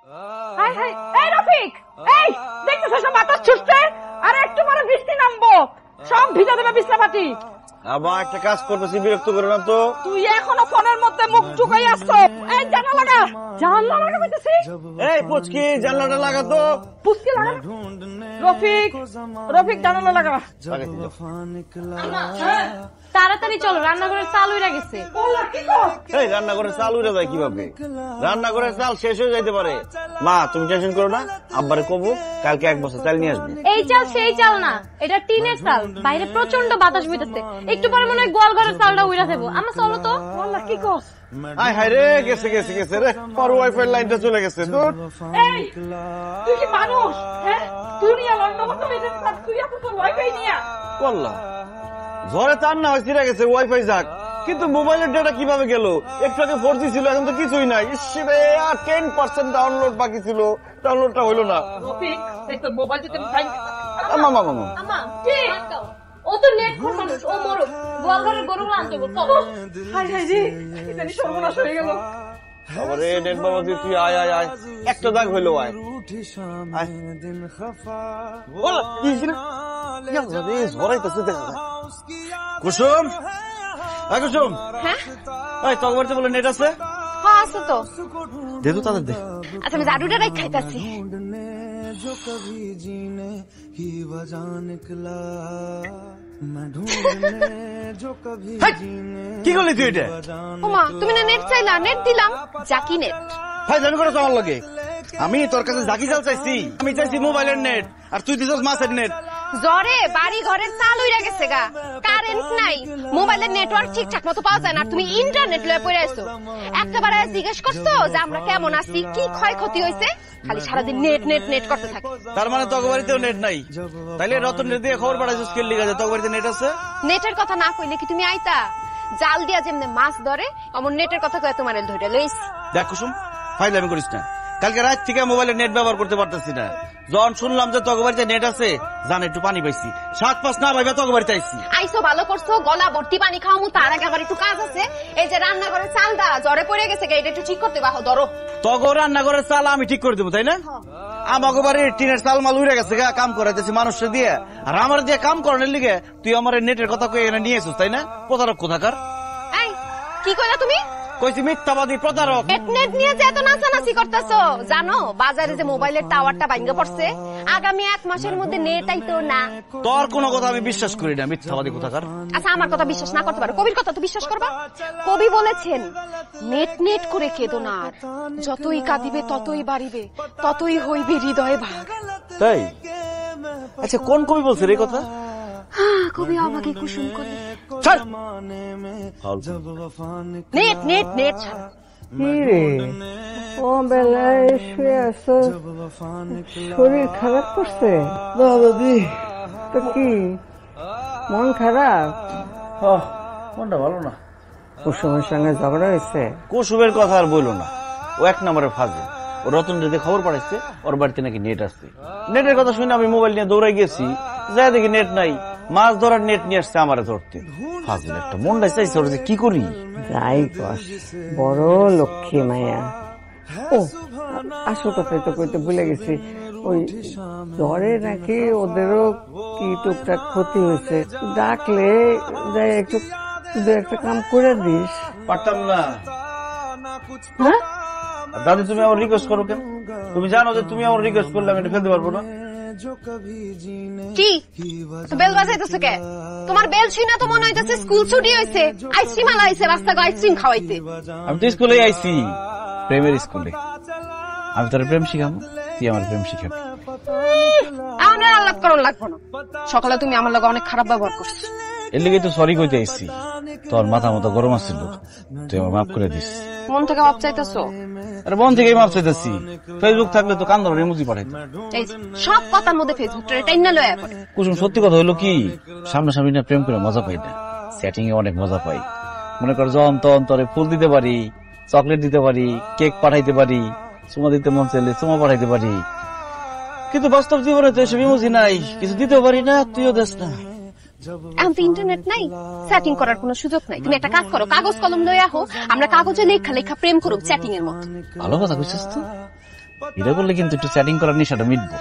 High high, এই রফিক, এই দেখতেছ সব বাতাস ছুটছে, আর একটু পরে বৃষ্টি নামবো, সব ভিজা দেবে বিছনাপাটি। আবার একটা কাজ করতেছি, বিরক্ত করে না তো। তুই এখনো ফোনের মধ্যে মুখ ঢুকাই আসছো। এই জানালা লাগা, জানালা লাগা কইতেছি। এই পুচকি জানলাটা লাগা তো। পুচকি লাগা। রফিক, রফিক জানালা লাগা। তাড়াতাড়ি চলো, রান্নাঘরের চাল উড়ে গেছে। এই রান্নাঘরের চাল উড়ে যায় কিভাবে? রান্নাঘরের চাল শেষ হয়ে যাইতে পারে। মা তুমি টেনশন করো না, আব্বারে কবো কালকে 1 বছর চাল নিয়ে আসবে। এই চাল সেই চাল না, এটা টিনের চাল। বাইরে প্রচন্ড বাতাস বইতেছে, একটু পরে মনে হয় গোয়াল ঘরের চালটা উড়ে দেবো। আমার চলো তো। কি কস? হায় হায় রে, গেছে গেছে গেছে রে, পর ওয়াইফাই লাইনটা চলে গেছে। এই তুই কি মানুষ? হ্যাঁ, দুনিয়া লন্ডভন্ড হয়ে যাচ্ছে, তুই এত তোর ওয়াইফাই নিয়া বললাম ঝড়ে তার না হয় ছিঁড়ে গেছে ওয়াইফাই যাক, কিন্তু মোবাইলের ডেটা কিভাবে গেল? একটু আগে 4G ছিল, এখন তো কিছুই নাই। ইসরে, আর 10% ডাউনলোড বাকি ছিল, ডাউনলোডটা হইলো না। রফিক, এই তোর মোবাইল দিতে ভাই। মামা আমা কি? ও তো নেট ফোন মানুষ, ও মরুক। গোয়াল ঘরের গরুগুলো আনতে বল। চলো। হাই হাই জি, জানি সর্বনাশ হয়ে গেল। আরে নেট বাবা তুই আয় আয় আয়, একটা দাগ হইলো আয়। কুসুম, কুসুম, হ্যাঁ তোর বাড়িতে বলে নেট আছে? হ্যাঁ আছে তো। দে তো তাদের দে। আচ্ছা আমি জাদুটা রাখ খাইতাছি। কি করলি তুই এটা? ওমা তুমি না নেট চাইলা, নেট দিলাম। জাকি নেট। ভাই জানি করে তোমার লাগে, আমি তোর কাছে জাকি জাল চাইছি? আমি চাইছি মোবাইলের নেট, আর তুই দিছস মাছের নেট। জ্বরে বাড়ি ঘরের চাল উইরা গেছে গা, কারেন্ট নাই, মোবাইলের নেটওয়ার্ক ঠিকঠাক মতো পাওয়া যায় না, আর তুমি ইন্টারনেট লয়ে পড়ে আছো। একটাবার জিজ্ঞেস করছো যে আমরা কেমন আছি, কি ক্ষয়ক্ষতি হয়েছে? খালি সারাদিন নেট নেট নেট করতে থাকে। তার মানে তোর বাড়িতেও নেট নাই? তাইলে রতন নেট দিয়ে খবর পাঠাইছিস কে লিগা যে তোর বাড়িতে নেট আছে? নেটের কথা না কইলে কি তুমি আইতা? জাল দিয়া যেমনে মাছ ধরে অমন নেটের কথা কয়ে তোমার ধরে লইছি। দেখ কুসুম, ফাইলামি করিস না। কালকে রাত থেকে মোবাইলে নেট ব্যবহার করতে পারতেছি না। যখন শুনলাম যে তোর বাড়িতে নেট আছে, জান একটু পানি পাইছি, 7-5 না ভাইবা তোর বাড়িতে আইছি। আইসো ভালো করছো, গলা ভর্তি পানি খাওয়ামু, তার আগে আবার একটু কাজ আছে। এই যে রান্নাঘরের চালটা জ্বরে পড়ে গেছে, এটা একটু ঠিক করতে বাহ ধরো। তোর রান্নাঘরের চাল আমি ঠিক করে দেবো, তাই না? আমাকে বাড়ির টিনের চাল মাল উড়ে গেছে গা, কাম করাইতেছি মানুষের দিয়ে, আর আমার দিয়ে কাম করানোর লিগে তুই আমার নেটের কথা কই এখানে নিয়ে এসিস, তাই না? প্রতারক কোথাকার। এই কি কইলা তুমি? কইছি মিথ্যাবাদী প্রতারক। নেট নিয়ে যে এত নাচানাচি করতেছো, জানো বাজারে যে মোবাইলের টাওয়ারটা ভাঙা পড়ছে, আগামী 1 মাসের মধ্যে নেট আইতো না। তোর কোনো কথা আমি বিশ্বাস করি না, মিথ্যাবাদী কোথাকার। আচ্ছা আমার কথা বিশ্বাস না করতে পারো, কবির কথা তো বিশ্বাস করবা? কবি বলেছেন নেট নেট করে কেঁদো না, যতই কাঁদিবে ততই বাড়িবে, ততই হইবে হৃদয়ে ভাগ। তাই? আচ্ছা কোন কবি বলছে এই কথা? কবি আমাকে কুসুম করে। নেট নেট নেট কি রে, ও বেলায় শুয়ে আছো, শরীর খারাপ করছে? দাদি তো কি মন খারাপ? মনটা ভালো না। কুসুমের সঙ্গে ঝগড়া হয়েছে? কুসুমের কথা আর বইলো না, ও 1 নম্বরের ফাজে। ও রতন রেতে খবর পাঠাইছে ওর বাড়িতে নাকি নেট আছে। নেটের কথা শুনে আমি মোবাইল নিয়ে দৌড়াই গেছি, যাই দেখি নেট নাই। মাছ ধরার নেট নিয়ে আসছে আমারে ধরতে। ফাজিল একটা, মনটা চাইছে ওর যে কি করি। যাই কস, বড় লক্ষ্মী মায়া। ও আসল কথাই তো কইতে ভুলে গেছি, ওই জ্বরে নাকি ওদেরও কি টুকটাক ক্ষতি হয়েছে। ডাকলে যাই একটু একটা কাম করে দিস। পারতাম না। হ্যাঁ দাদি তুমি আমার রিকোয়েস্ট করো কেন? তুমি জানো যে তুমি আমার রিকোয়েস্ট করলে আমি এটা ফেলতে পারবো না। কি বেল বাজাইতেছো কে? তোমার বেল শুনা তো মনে হইতেছে স্কুল ছুটি হয়েছে, আইসক্রিম আলা আইছে রাস্তা আইসক্রিম খাওয়াইতে। আমি তো স্কুলে আইছি, প্রেমের স্কুলে। আমি তোর প্রেম শিখাবো, তুই আমার প্রেম শিখাবি। আমার আলাপ করন লাগবো না, সকালে তুমি আমার লগে অনেক খারাপ ব্যবহার করছো। এর লিগে তো সরি কইতে আইছি। তোর মাথা মতো গরম আসছিল, তুই আমার মাফ করে দিস। মন থেকে মাপ চাইতেছো? আরে মন থেকেই মাফ চাইতেছি। ফেসবুক থাকলে তো কান্দর ইমোজি পাঠাইতো। এই সব কথার মধ্যে ফেসবুকটা টাইনা লয়া পড়ে। কুসুম সত্যি কথা হলো কি, সামনাসামনি না প্রেম করে মজা পাই না, সেটিং এ অনেক মজা পাই। মনে কর যখন তখন তোরে ফুল দিতে পারি, চকলেট দিতে পারি, কেক পাঠাইতে পারি, চুমা দিতে মন চাইলে চুমা পাঠাইতে পারি। কিন্তু বাস্তব জীবনে তো এসব ইমোজি নাই, কিছু দিতেও পারি না, তুইও দেস না। এখন তো ইন্টারনেট নাই, সেটিং করার কোনো সুযোগ নাই। তুমি একটা কাজ করো, কাগজ কলম লয়ে আহো, আমরা কাগজে লেখা লেখা প্রেম করব চ্যাটিং এর মতো। ভালো কথা কইছিস তো। ভিডিও করলে কিন্তু একটু চ্যাটিং করার নেশাটা মিটবো।